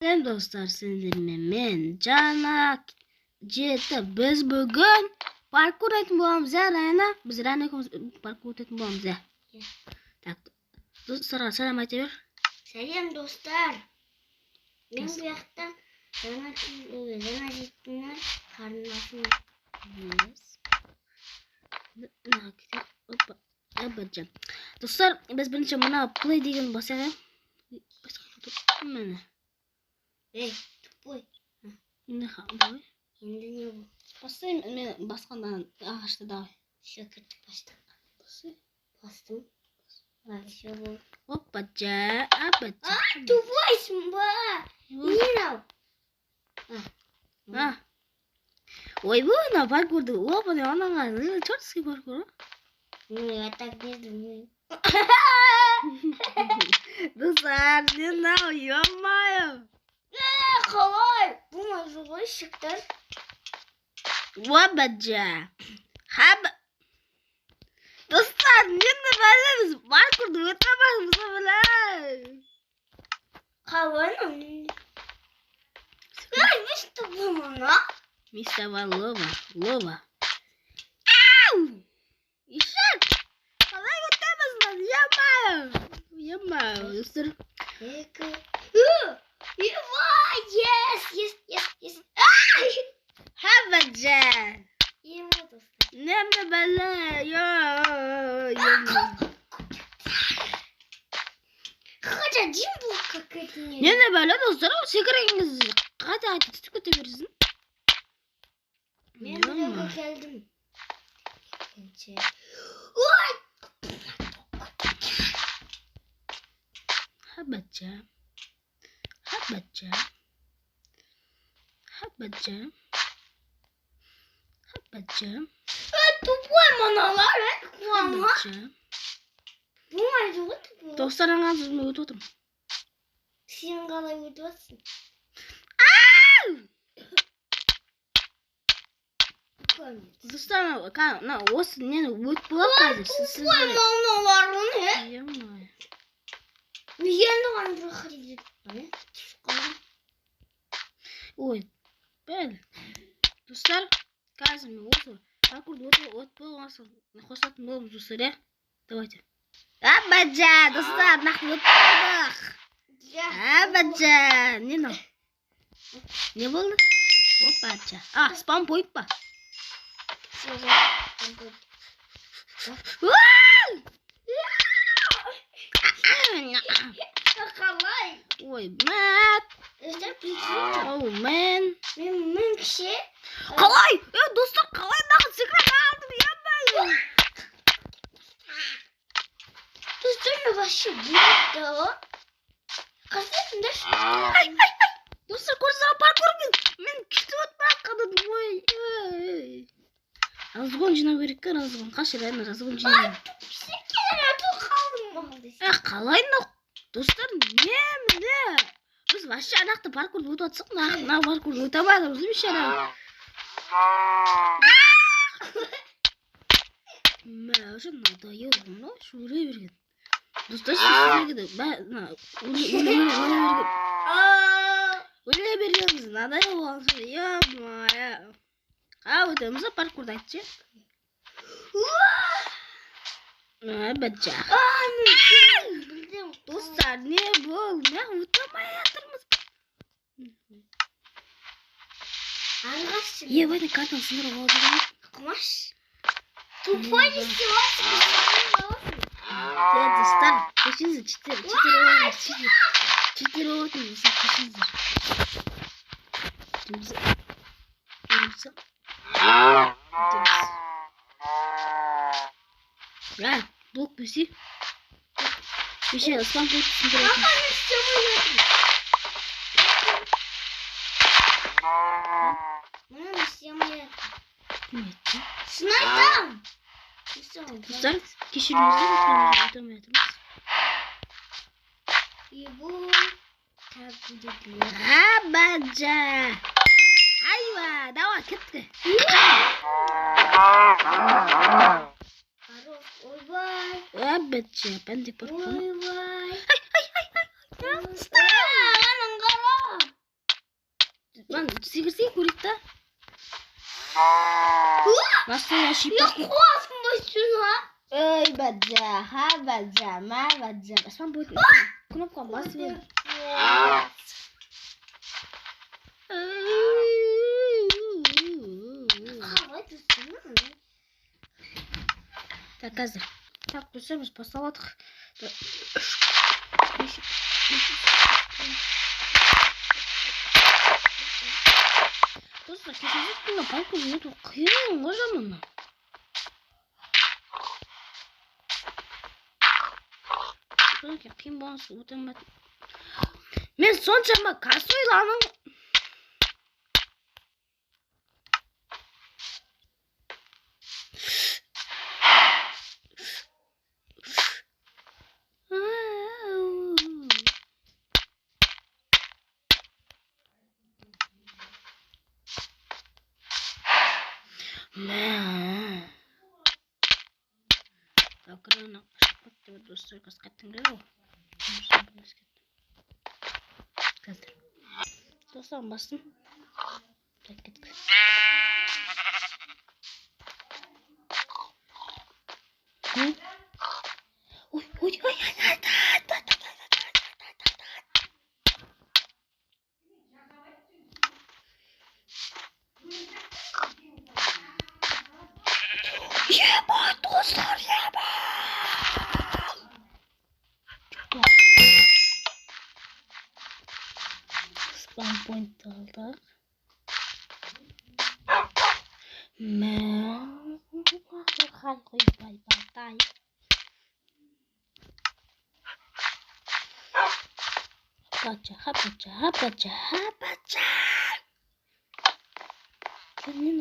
Selam dostlar, men Cana жеті. Biz bugün parkur etme boğamız ya Rayana. Biz Rayana parkur etme boğamız ya. Tak. Dostlar selam aytıyor. Selam dostlar. Ben bu yaktan Cana жетінің қарындасым. Hoppa. Yapacağım. Dostlar biz birinci mına play деген basayım. Mana? Ey, tupой. Ne kaldı? Şimdi ne bu? Basayım men baskandan ağaçta da. Şökürtü bastım. Basay. Bastım. Bak şu bu. Hoppaca, apaca. Tupойсың ба? Ненау? Ah. Ой, bu ne parkurdu? Opa ne ananı? Çok sıkı parkur. Я так не думаю. Dostlar, ne yapayım? Қалай? Bu мазы ғой шықтар. Hoppaca. Hab. Dostlar, ne biz parkurdu ötemez böyle. Қалай? Ай, не что было? Мистер Лова. Ау! İşek! Kalay ötemez lan, yapma. Dostlar. Yes. Hoppaca. Yeme dostlar. Ne böyle? Хотя Дим был какая-то Ne böyle dostlar? O sigaranız hadi tutup verirsin. Ben buraya geldim. Oy! Hoppaca. Tupой manalar kulağıma. Bu nerede o? Dostlarım ağzımı ötüyorum. Senin kalay ödüyorsun. Dostlarım na olsun ne öt bulakaydı. Tupой manalar o ne? Yapma. Niye lan bırakırız? Ne? Ой, böyle. Dostlar, казами otur. Parkurda от болмаса, нахвататын боламыз достар, ya. Давайте. Hoppaca, dostlar, nahvattık. Hoppaca. Ne oldu? Hoppaca. Spam koyup ba. Kalay. Ой, Matt. Oh man. Ben kişi. Kalay. Ya dostlar kalay daha sigara aldım yapmayın. Dostlarla başı büyük de o. Kastetsin de. Ay. Dostlar korsana parkur men küçük отпақ kadın boy. Azgın жинау керек екен азғын қашырайын азғын жинау. Қалай достар не? Біз вообще анақты паркурды өтіп атсақ, мына паркурды өте алмадымыз бейшара. Мә, уже надоел мынау жүре берген. Достар өле бергенбіз, надоел болған соң, е-мая. Өтеміз паркурды айтшы. Hoppaca. Dostlar ne bu? Ne utamayatırmız? Anlaşıldı. Ye böyle karton sınır oldu. Kumaş. Tupой не снимался. Ya dostlar, peşinize çitir olsun, peşinize. Ya, blok büsü. Bir şey ıspan koyuyorsun. Bana ne siyamaya? Evet. Sniper. Dostlar, kişiliğimizde utamayatırmız. Bu Hoppaca. Ayva, dava gitti. Oy vay. Hoppaca, ben de parkur. Oy vay. Ay. Lan kara. Lan секірсей көрейік та. Басына шиіп Я басын. қуасың басына. Ой, баджа, ха баджа, ма баджа. Баспан будет. Кнопка бас ver. Қалай түсінемін? Так, қазір. Так, достар, біз баставатық. Достар, кешіріңіз, бұл паркур өту қиын ғой жаман. Қиын болғансы өтемін. Мен соншама кәсойланым. Акырын шапат деп достар қасқаттың кірі ғой. Қазір. Достар басын. Так кеткі. Ой, ой, ой, Ебать, достар, ебать! Спампойнт алдық. Мен... Қойбай батай. Хапача. Кеннен?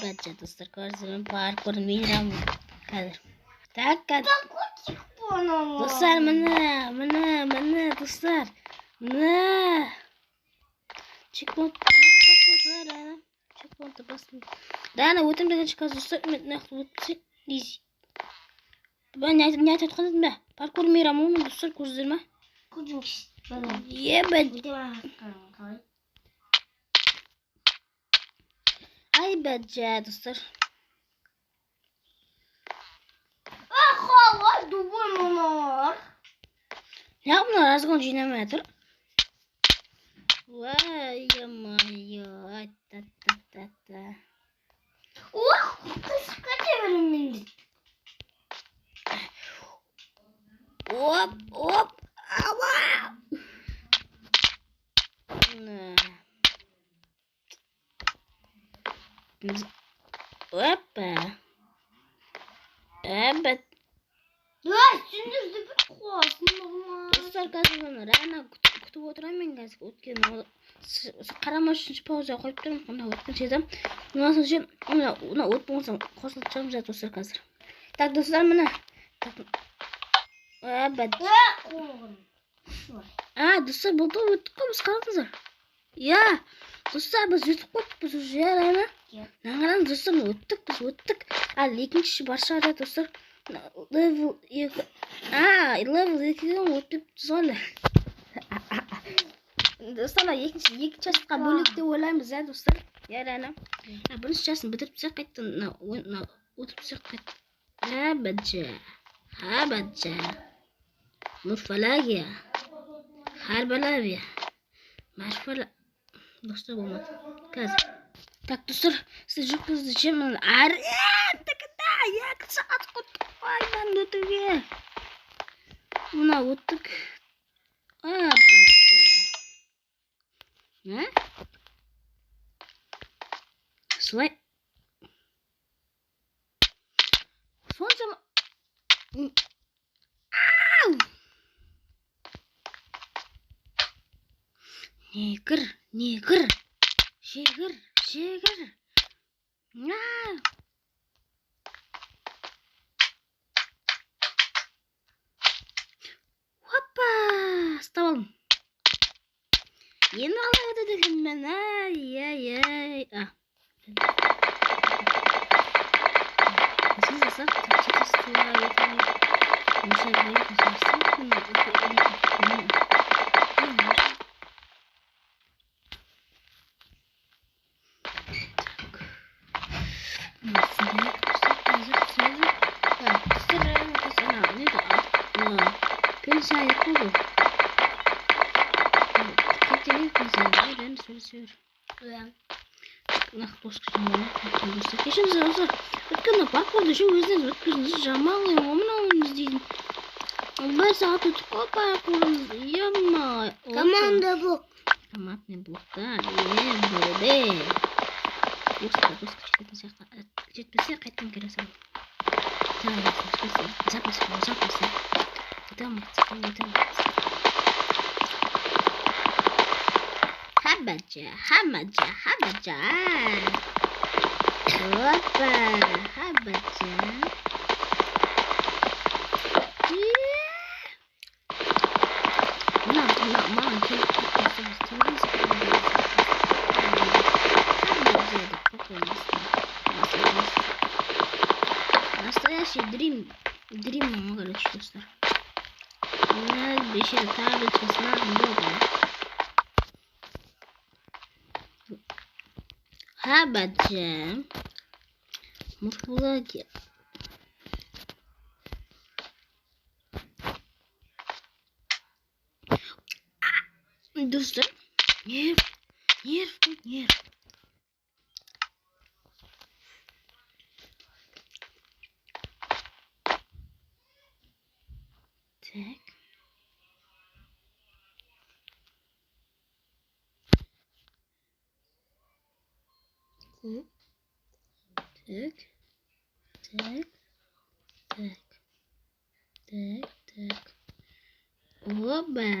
Бача, достар, көрсемен паркур мейрамы. Қазір. Так, Котик бана. достар, міне, достар. Міне. Чекпонт басын, Раяна. Чекпонтты басын. Раяна, өтім деген шыққаз, достар, мен нақты өтпесе, изи. Ben ne айтып едім бе? Паркур мейрамы ма, достар, көрсіздер ма? Көрдіңіз. Ебет. Ай, бәджә, достар. Қалай дубай мұнар? Ne bunlar azgın jинамай тұр? Vay, yamайо, ай-та-та-та-та. Ох, қысқа темірім менді. Оп, ава! Опа. Әбәт. Сендерді бір қуасын нормал. Достар, қазір оны Раяна күтіп отырам мен қазір өткен қарамаш үшінші пауза қойып тұрмын. Оны өткен şeyден. Ondan sonra ona от болмаса қосылып жатыр достар қазір. Так, достар, міне. Әбәт. Қоғын. Достар, бұл да өттік қой, біз қалдыңыздар. Я, достар, біз өтіп қойдық, біз уже Раяна. Наңғаран, достар, біз өттік. Ал, екінші бар шығар, достар. Level 2. Level 2'den өтіп зоны. Достар, екі частқа бөлікте ойлаймыз, достар. Я, Раяна. Бірінші частын бітіріп түсек қайттын, өтіп түсек қайттын. Әбәджә. Мұфалагия. Харбалавия. Машфала. Достар, болмады. Қазір. Так, достар, сіз жүркізді жемін. Тәкіда, 2 сағат құттық қойдан өтуге. Мұна өттік. Солай. Соншама. Негір. Шегір. Hoppa! Ставалым. Енді қалай өтеді екен мен? Ай. Сіз жасақ, сөйлесе бер. Нақты доскашын кешіріңіздер достар. Өйткені паркурды ше өзіңіз өткізіңіз жаман ойын іздейді. Bir saat ötüp parkurumuz yapma. Команда блок. Командный блоктар. Böyle. Жетпесе қайтадан келе салам. Запись. Өтеміз. Хабаджа. Опа, хабаджа. Настоящий дрим короче, достар. Бешер табличка с надым богом. Хабаджа. Мурфология. Достар. Нерв. Так. Так. Оба.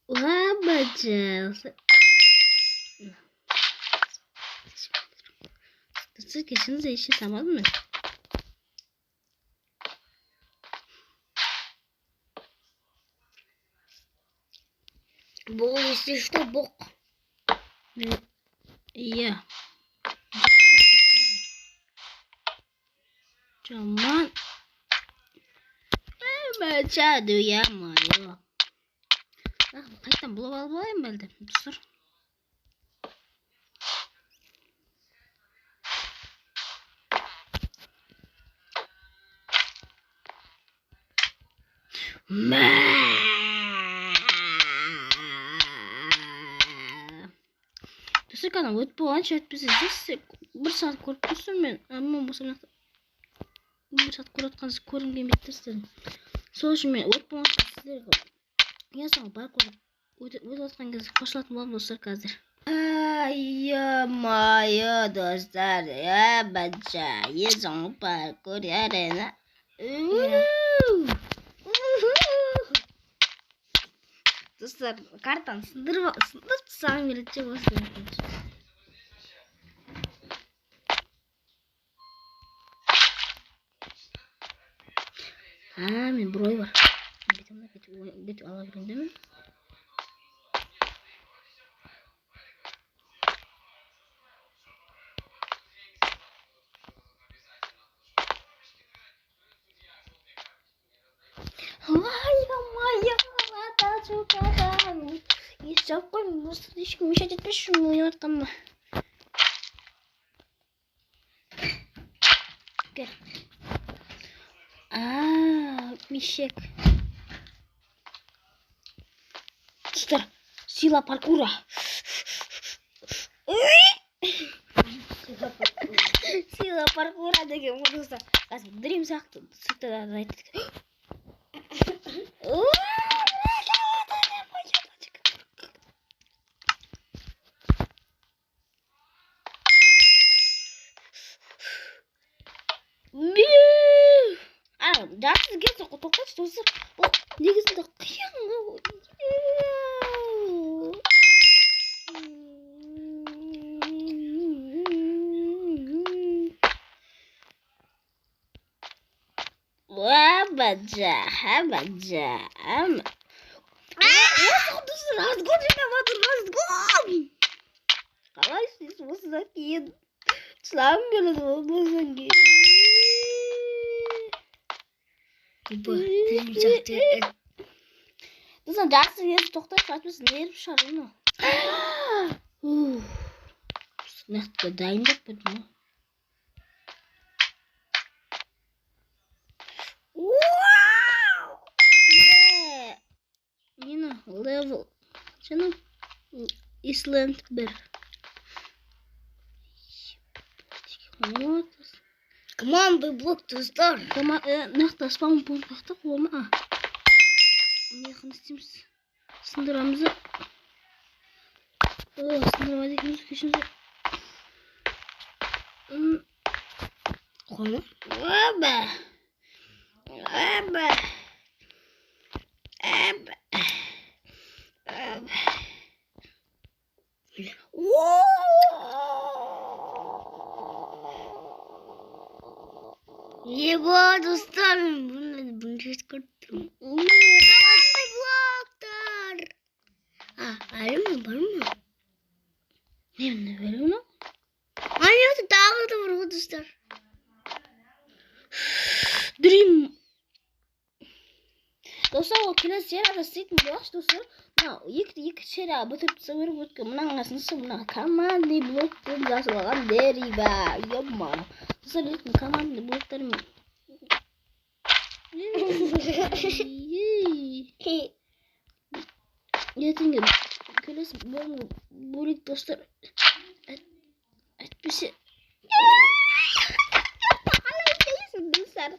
Лабаджался. Ты кешіңізді еше тамадың мı? Бұл если что бок. Иә. Жаман. Бачаду я мое. Қайтан бұлып алып алайын бәлді. Достар. Достар қана өтіп болғанша өтпесе бір сағат көріп тұрсың мен. Аман болсам бір сағат көріп көрінген беттірсің. Сол үшін мен өтіп болғанша сіздерге ясаңа паркур өтіп отқан кезде қосылатын боламын достар қазір. Ё-моё, достар, бача, ясаңа паркур раяна. Достар, картаны сындырып тастағым келеді деп осы. Мен бір ой бар. Бүйтіп ала берейін де мен. Естіп қоймын, осы ешкім мешать етпеш үшін ойнап атқанма. Кел. Мешек. Достар, сила паркура. Сила паркура деген бұл достар. Қазір дрим сияқты сырттан айтты. Жарсыз келсе тоқтатшы достар. Бұл негізінде қиын. Хабаджа. Достар, разгон жинап жатыр, разгон. Қалай істейсіз осыдан кейін? Сылағым келеді осыдан кейін. Достар, жарсыз келсе тоқтатшы, айтпасын еріп шығарыны. Нақты дайындап бөдім. Level. Canım. Island 1. Команда блок достар. Нақты спам пункт нақты қолыма. Мехін істейміз. Сындырамызды. Сындырма дегеніміз кешімізді. Қолы? Әбә. Әбә. Әбә. Әбә. Его достар. Bunu çıkarttım. Bloklar. Ayrı mı? Var mı? Ne veriyor lan? Aynı dağıldı bunu dostlar. Dream. Dostlar o kilas yer arasıydı mı? Dostlar. Yık şera batıp savur butka. Mına ngasın sıvına. Kamandi bloklarım gası olan deri ba. Yapma. Dostlar yık mı? Kamandi bloklarım. Yetinge. Kilas burik dostlar. Bir şey.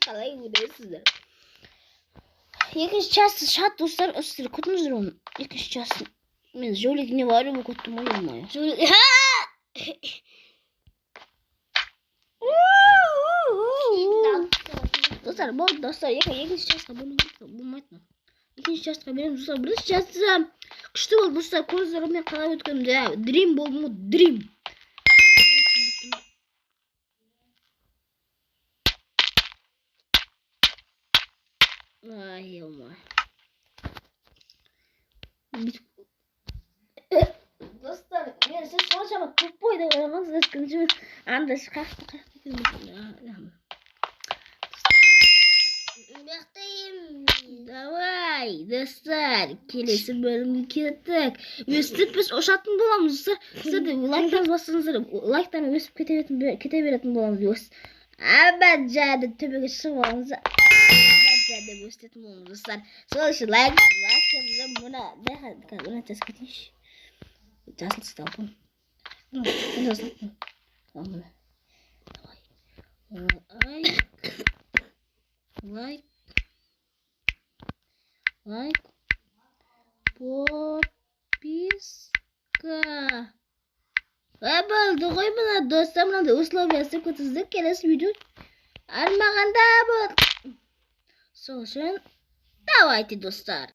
Қалай көресіздер? Екінші часты шат достар өстір күтіңіздер оны. Екінші часты. Мен жолегіне бару бұл көттім ойылмай. Достар, болды достар. Екінші частқа болмайтын. Екінші частқа береміз достар. Бірінші часты күшті болды достар. Көздерімен қалай өткенімді. Дрим болды мұ? Дрим. Ay Allah. Dostlar, ben size soracağım. Top boyda oynamak sıkıntı. Anda kalktı. Давай, достар. Келесі бөлімге кеттік. Өстіп біз ошатын боламыз. Сізді лайктан басыңыздар. Лайктан өсіп кете беретін боламыз. Әбәт жады төбеге шығып аламыз. Де өстетін боламыз достар. Сол үшін лайк мұна бұна тез кетейінші. Жасыл сталпын. Лайк. Подписка. Болды ғой мына достар, мынандай условиясы көтіздік. Келесі видео армағанда бұл. Сол үшін давайте достар.